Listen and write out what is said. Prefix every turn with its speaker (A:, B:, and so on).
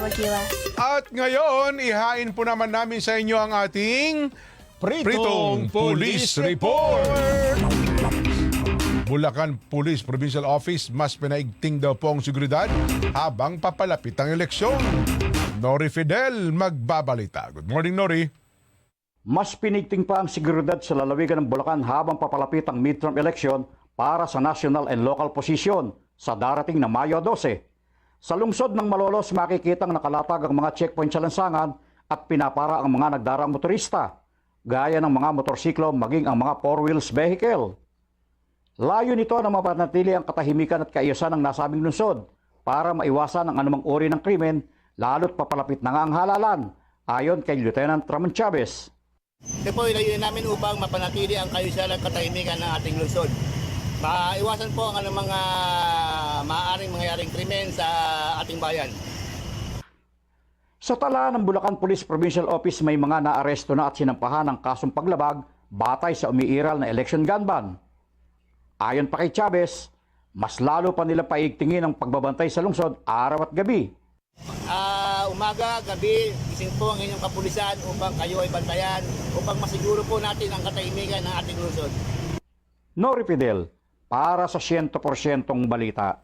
A: Wagila.
B: At ngayon, ihain po naman namin sa inyo ang ating Pritong Police Report. Bulacan Police Provincial Office mas pinaigting daw po ang seguridad habang papalapit ang eleksyon. Nori Fidel magbabalita. Good morning, Nori.
C: Mas pinigting pa ang seguridad sa lalawigan ng Bulacan habang papalapit ang midterm election para sa national and local position sa darating na Mayo 12. Sa lungsod ng Malolos, makikitang nakalatag ang mga checkpoint sa lansangan at pinapara ang mga nagdaraang motorista, gaya ng mga motorsiklo maging ang mga four-wheels vehicle. Layo nito na mapanatili ang katahimikan at kaayusan ng nasabing lungsod para maiwasan ang anumang uri ng krimen, lalo't papalapit na nga ang halalan, ayon kay Lieutenant Ramon Chavez.
D: Ito po ilayunin namin upang mapanatili ang kaayusan at katahimikan ng ating lungsod. Maiwasan po ang anumang maaaring mangyaring krimen sa ating bayan.
C: Sa tala ng Bulacan Police Provincial Office, may mga naaresto na at sinampahan ng kasong paglabag batay sa umiiral na election gun ban. Ayon pa kay Chavez, mas lalo pa nila paigtingin ang pagbabantay sa lungsod araw at gabi.
D: Umaga, gabi, gising po ang inyong kapulisan upang kayo ay bantayan, upang masiguro po natin ang katahimikan ng ating lungsod.
C: Nori Fidel, para sa 100% balita.